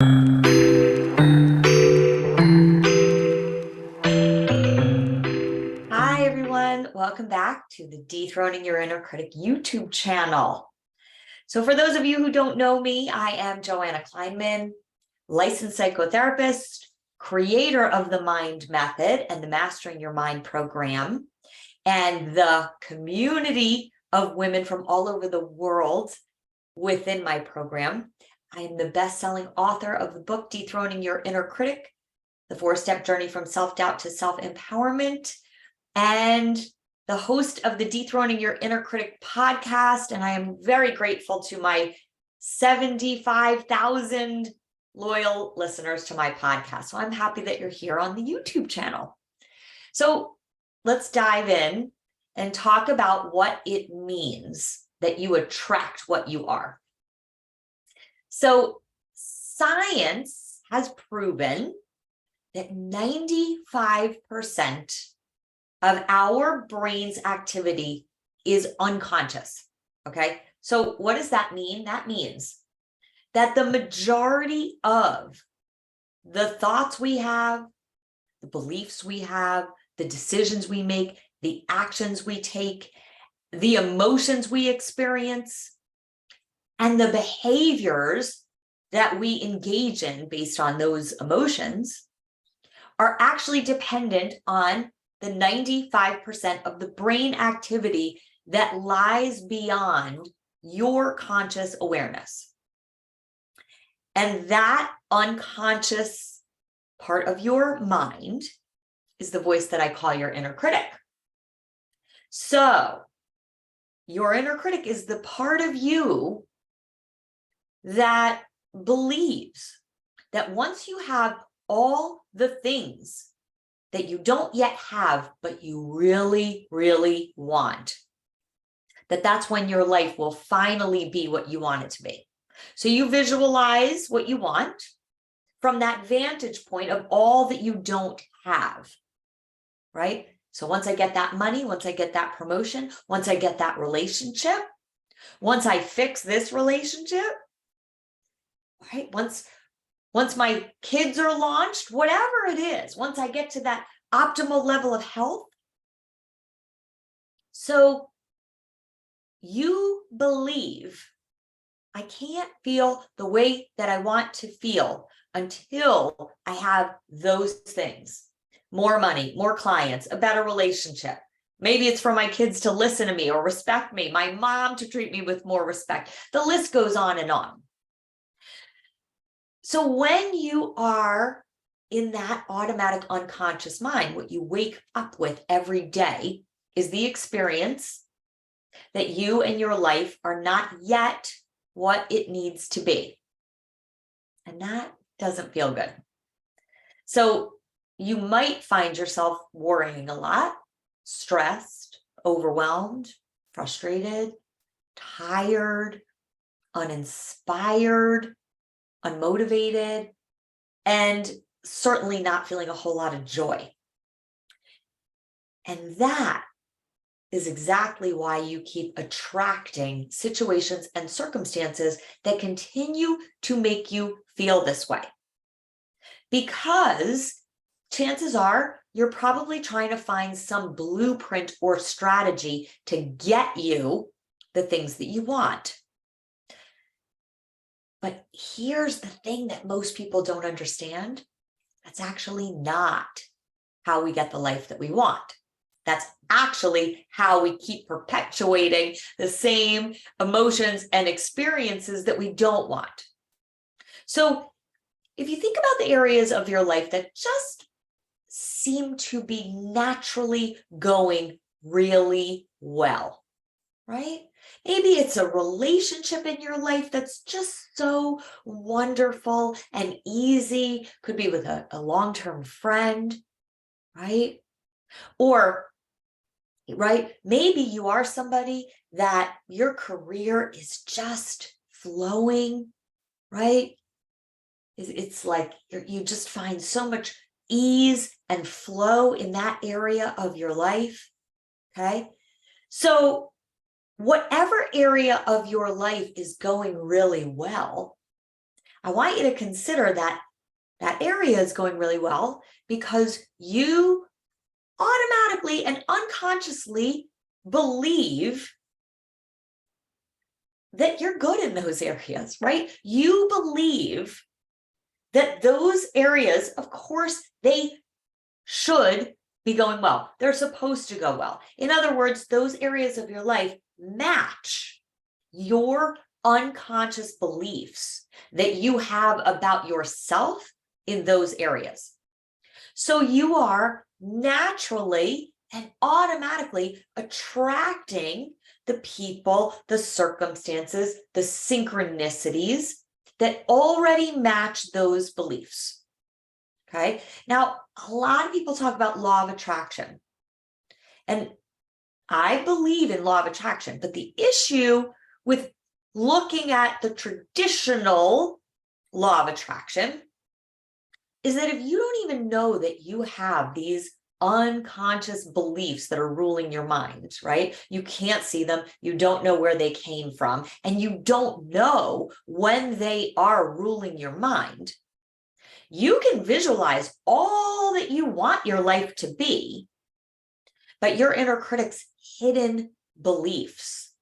Hi, everyone. Welcome back to the Dethroning Your Inner Critic YouTube channel. So for those of you who don't know me, I am Joanna Kleinman, licensed psychotherapist, creator of the Mind Method and the Mastering Your Mind program, and the community of women from all over the world within my program. I am the best-selling author of the book, Dethroning Your Inner Critic, the 4-step journey from self-doubt to self-empowerment, and the host of the Dethroning Your Inner Critic podcast. And I am very grateful to my 75,000 loyal listeners to my podcast. So I'm happy that you're here on the YouTube channel. So let's dive in and talk about what it means that you attract what you are. So science has proven that 95% of our brain's activity is unconscious, okay? So what does that mean? That means that the majority of the thoughts we have, the beliefs we have, the decisions we make, the actions we take, the emotions we experience, and the behaviors that we engage in based on those emotions are actually dependent on the 95% of the brain activity that lies beyond your conscious awareness. And that unconscious part of your mind is the voice that I call your inner critic. So your inner critic is the part of you that believes that once you have all the things that you don't yet have, but you really, really want, that's when your life will finally be what you want it to be. So you visualize what you want from that vantage point of all that you don't have, right? So once I get that money, once I get that promotion, once I get that relationship, once I fix this relationship, right? Once my kids are launched, whatever it is, once I get to that optimal level of health. So you believe I can't feel the way that I want to feel until I have those things. More money, more clients, a better relationship. Maybe it's for my kids to listen to me or respect me, my mom to treat me with more respect. The list goes on and on. So when you are in that automatic unconscious mind, what you wake up with every day is the experience that you and your life are not yet what it needs to be. And that doesn't feel good. So you might find yourself worrying a lot, stressed, overwhelmed, frustrated, tired, uninspired, unmotivated, and certainly not feeling a whole lot of joy. And that is exactly why you keep attracting situations and circumstances that continue to make you feel this way. Because chances are you're probably trying to find some blueprint or strategy to get you the things that you want. But here's the thing that most people don't understand. That's actually not how we get the life that we want. That's actually how we keep perpetuating the same emotions and experiences that we don't want. So if you think about the areas of your life that just seem to be naturally going really well, right? Maybe it's a relationship in your life that's just so wonderful and easy. Could be with a long-term friend, right? Or, right, maybe you are somebody that your career is just flowing, right? It's like you just find so much ease and flow in that area of your life, okay? So whatever area of your life is going really well, I want you to consider that that area is going really well because you automatically and unconsciously believe that you're good in those areas, right? You believe that those areas, of course, they should be going well. They're supposed to go well. In other words, those areas of your life match your unconscious beliefs that you have about yourself in those areas. So you are naturally and automatically attracting the people, the circumstances, the synchronicities that already match those beliefs. Okay. Now, a lot of people talk about law of attraction. And I believe in law of attraction, but the issue with looking at the traditional law of attraction is that if you don't even know that you have these unconscious beliefs that are ruling your mind, right? You can't see them. You don't know where they came from, and you don't know when they are ruling your mind. You can visualize all that you want your life to be, but your inner critic's hidden beliefs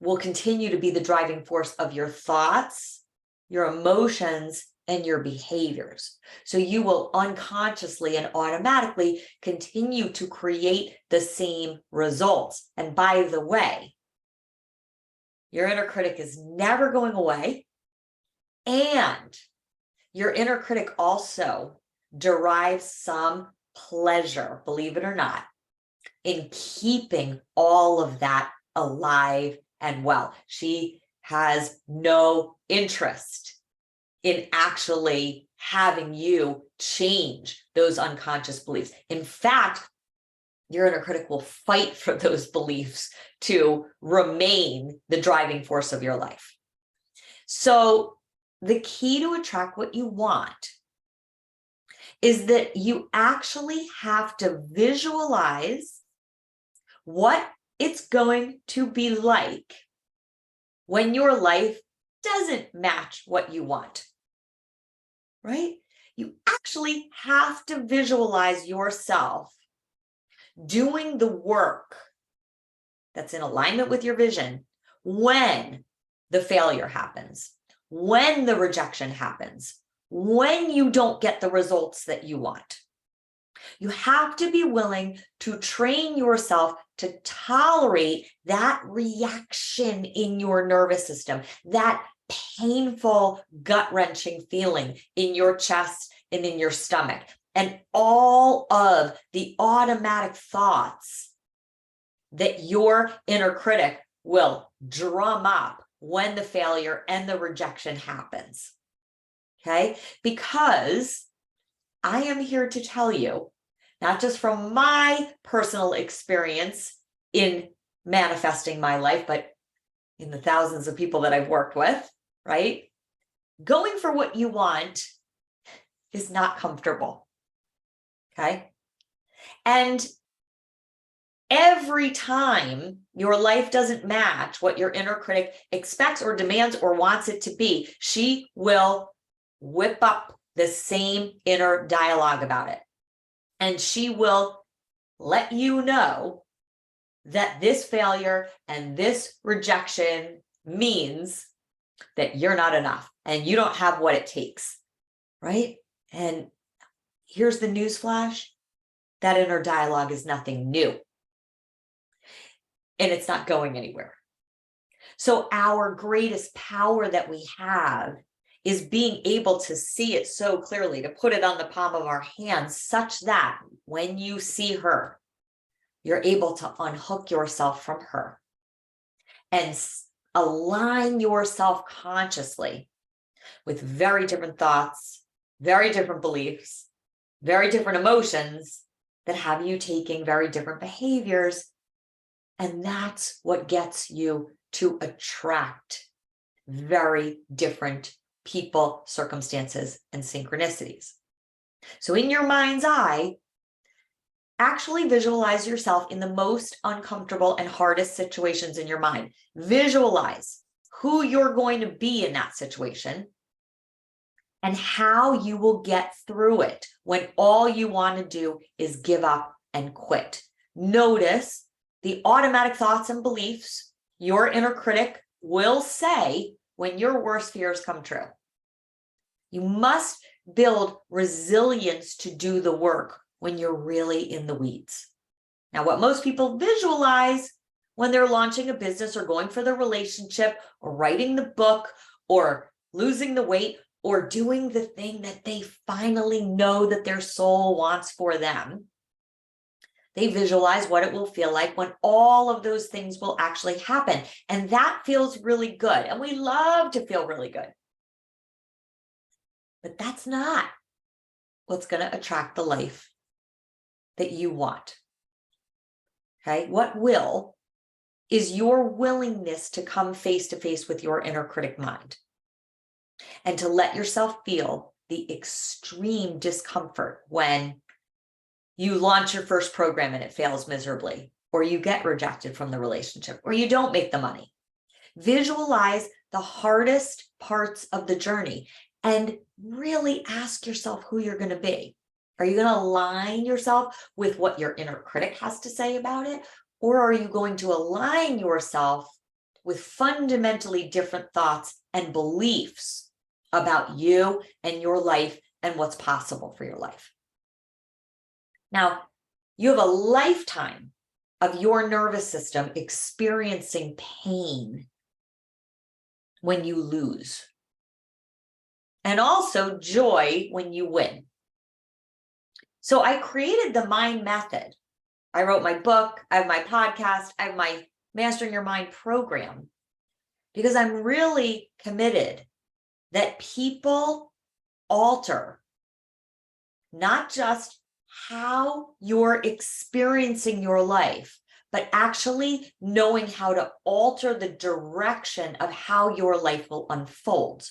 will continue to be the driving force of your thoughts, your emotions, and your behaviors. So you will unconsciously and automatically continue to create the same results. And by the way, your inner critic is never going away. And your inner critic also derives some pleasure, believe it or not, in keeping all of that alive and well. She has no interest in actually having you change those unconscious beliefs. In fact, your inner critic will fight for those beliefs to remain the driving force of your life. So the key to attract what you want is that you actually have to visualize what it's going to be like when your life doesn't match what you want, right? You actually have to visualize yourself doing the work that's in alignment with your vision when the failure happens, when the rejection happens, when you don't get the results that you want. You have to be willing to train yourself to tolerate that reaction in your nervous system, that painful, gut-wrenching feeling in your chest and in your stomach, and all of the automatic thoughts that your inner critic will drum up when the failure and the rejection happens. Okay? Because I am here to tell you, not just from my personal experience in manifesting my life, but in the thousands of people that I've worked with, right? Going for what you want is not comfortable. Okay? And every time your life doesn't match what your inner critic expects or demands or wants it to be, she will whip up the same inner dialogue about it. And she will let you know that this failure and this rejection means that you're not enough and you don't have what it takes, right? And here's the news flash: that inner dialogue is nothing new. And it's not going anywhere. So our greatest power that we have is being able to see it so clearly, to put it on the palm of our hands, such that when you see her, you're able to unhook yourself from her and align yourself consciously with very different thoughts, very different beliefs, very different emotions that have you taking very different behaviors. And that's what gets you to attract very different people, circumstances, and synchronicities. So in your mind's eye, actually visualize yourself in the most uncomfortable and hardest situations in your mind. Visualize who you're going to be in that situation and how you will get through it when all you want to do is give up and quit. Notice the automatic thoughts and beliefs your inner critic will say when your worst fears come true. You must build resilience to do the work when you're really in the weeds. Now, what most people visualize when they're launching a business or going for the relationship or writing the book or losing the weight or doing the thing that they finally know that their soul wants for them, they visualize what it will feel like when all of those things will actually happen. And that feels really good. And we love to feel really good. But that's not what's going to attract the life that you want. Okay? What will is your willingness to come face to face with your inner critic mind and to let yourself feel the extreme discomfort when you launch your first program and it fails miserably, or you get rejected from the relationship, or you don't make the money. Visualize the hardest parts of the journey and really ask yourself who you're going to be. Are you going to align yourself with what your inner critic has to say about it? Or are you going to align yourself with fundamentally different thoughts and beliefs about you and your life and what's possible for your life? Now, you have a lifetime of your nervous system experiencing pain when you lose, and also joy when you win. So I created the Mind Method. I wrote my book, I have my podcast, I have my Mastering Your Mind program, because I'm really committed that people alter not just how you're experiencing your life, but actually knowing how to alter the direction of how your life will unfold.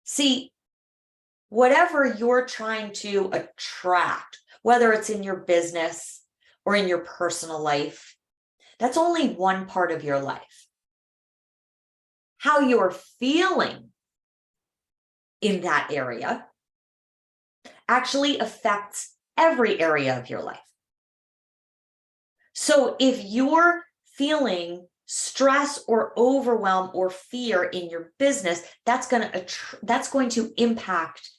See, whatever you're trying to attract, whether it's in your business or in your personal life, that's only one part of your life. How you're feeling in that area actually affects every area of your life. So if you're feeling stress or overwhelm or fear in your business, that's going to impact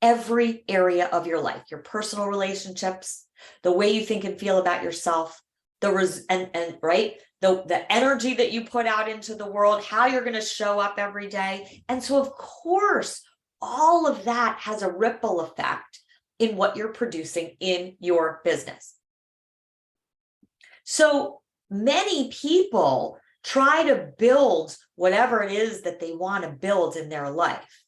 every area of your life, your personal relationships, the way you think and feel about yourself, the energy that you put out into the world, how you're going to show up every day. And so, of course, all of that has a ripple effect in what you're producing in your business. So many people try to build whatever it is that they want to build in their life,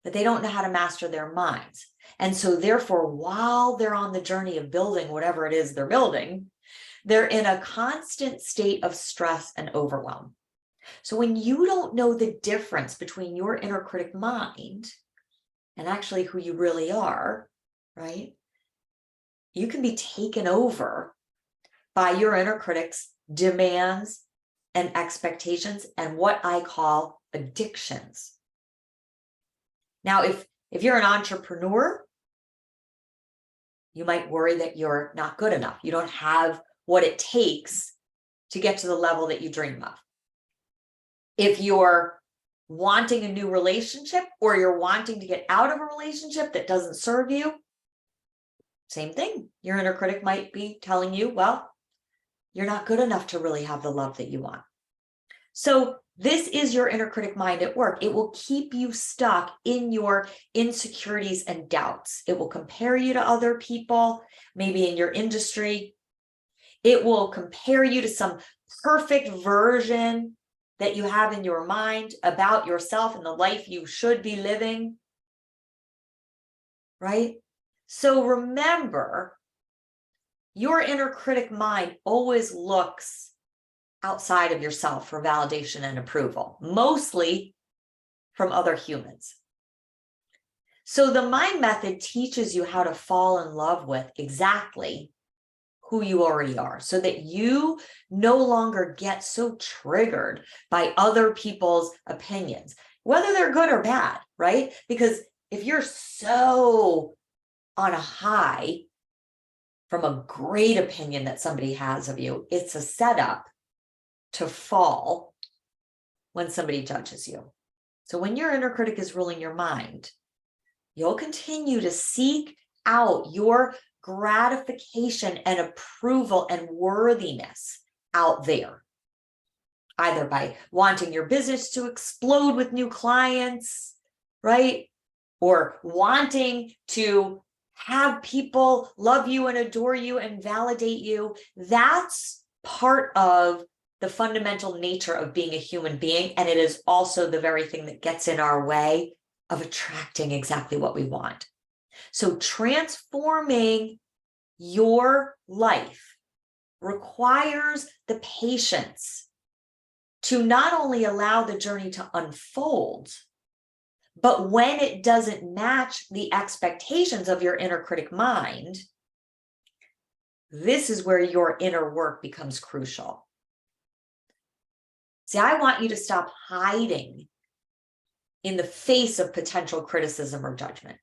but they don't know how to master their minds. And so therefore, while they're on the journey of building whatever it is they're building, they're in a constant state of stress and overwhelm. So when you don't know the difference between your inner critic mind and actually who you really are, right? You can be taken over by your inner critic's demands and expectations and what I call addictions. Now, if you're an entrepreneur, you might worry that you're not good enough. You don't have what it takes to get to the level that you dream of. If you're wanting a new relationship or you're wanting to get out of a relationship that doesn't serve you, same thing. Your inner critic might be telling you, well, you're not good enough to really have the love that you want. So this is your inner critic mind at work. It will keep you stuck in your insecurities and doubts. It will compare you to other people, maybe in your industry. It will compare you to some perfect version that you have in your mind about yourself and the life you should be living, right? So remember, your inner critic mind always looks outside of yourself for validation and approval, mostly from other humans. So the Mind Method teaches you how to fall in love with exactly who you already are, so that you no longer get so triggered by other people's opinions. whether they're good or bad, right? Because if you're so on a high from a great opinion that somebody has of you, it's a setup to fall when somebody judges you. So when your inner critic is ruling your mind, you'll continue to seek out your gratification and approval and worthiness out there, either by wanting your business to explode with new clients, right? Or wanting to have people love you and adore you and validate you. That's part of the fundamental nature of being a human being. And it is also the very thing that gets in our way of attracting exactly what we want. So transforming your life requires the patience to not only allow the journey to unfold, but when it doesn't match the expectations of your inner critic mind, this is where your inner work becomes crucial. See, I want you to stop hiding in the face of potential criticism or judgment.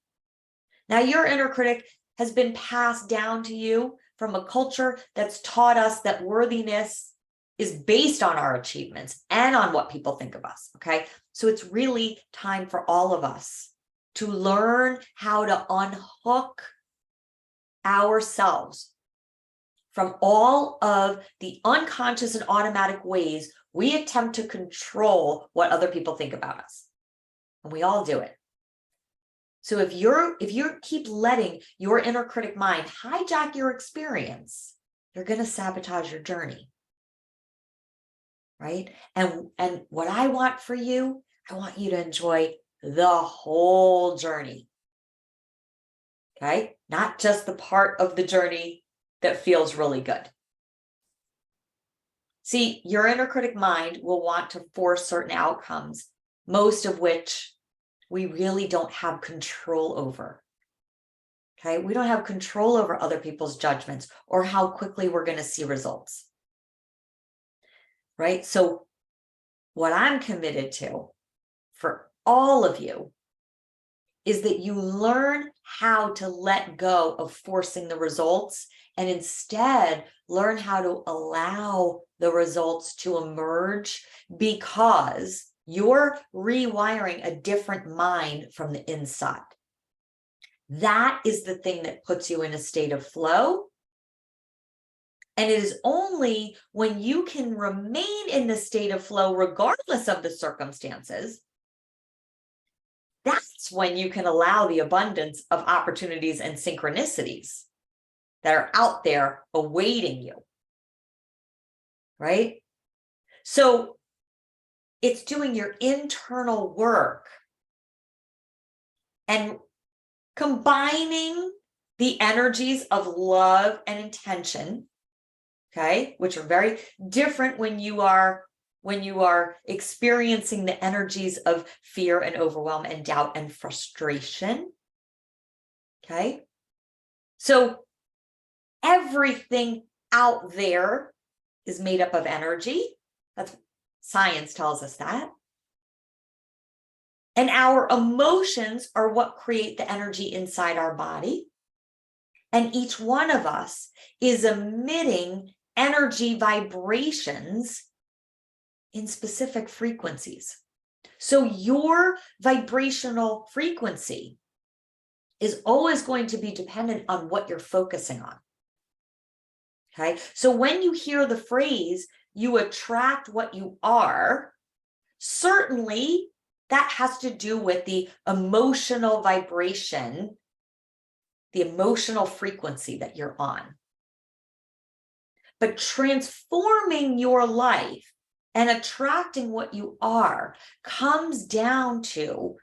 Now, your inner critic has been passed down to you from a culture that's taught us that worthiness is based on our achievements and on what people think of us, okay? So it's really time for all of us to learn how to unhook ourselves from all of the unconscious and automatic ways we attempt to control what other people think about us. And we all do it. So if you keep letting your inner critic mind hijack your experience, you're going to sabotage your journey. Right? And what I want for you, I want you to enjoy the whole journey. Okay? Not just the part of the journey that feels really good. See, your inner critic mind will want to force certain outcomes, most of which we really don't have control over. Okay? We don't have control over other people's judgments or how quickly we're going to see results. Right? So what I'm committed to for all of you is that you learn how to let go of forcing the results and instead learn how to allow the results to emerge, because you're rewiring a different mind from the inside. That is the thing that puts you in a state of flow. And it is only when you can remain in the state of flow, regardless of the circumstances, that's when you can allow the abundance of opportunities and synchronicities that are out there awaiting you. Right? So it's doing your internal work and combining the energies of love and intention, okay, which are very different when you are experiencing the energies of fear and overwhelm and doubt and frustration. Okay. So everything out there is made up of energy. That's science tells us that. And our emotions are what create the energy inside our body. And each one of us is emitting energy vibrations in specific frequencies. So your vibrational frequency is always going to be dependent on what you're focusing on. Okay. So when you hear the phrase, you attract what you are, certainly that has to do with the emotional vibration, the emotional frequency that you're on. But transforming your life and attracting what you are comes down to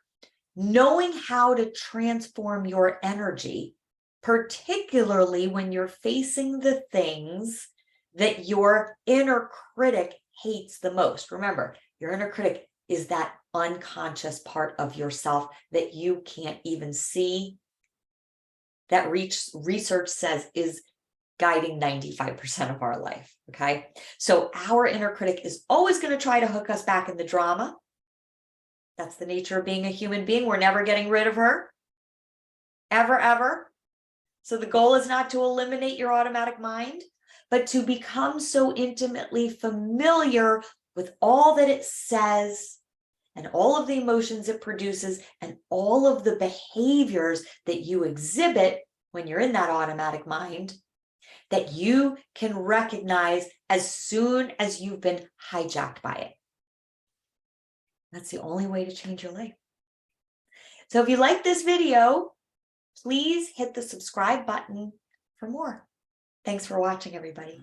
knowing how to transform your energy, particularly when you're facing the things that your inner critic hates the most. Remember, your inner critic is that unconscious part of yourself that you can't even see, that research says is guiding 95% of our life, okay? So our inner critic is always going to try to hook us back in the drama. That's the nature of being a human being. We're never getting rid of her. Ever, ever. So the goal is not to eliminate your automatic mind, but to become so intimately familiar with all that it says and all of the emotions it produces and all of the behaviors that you exhibit when you're in that automatic mind, that you can recognize as soon as you've been hijacked by it. That's the only way to change your life. So if you like this video, please hit the subscribe button for more. Thanks for watching, everybody.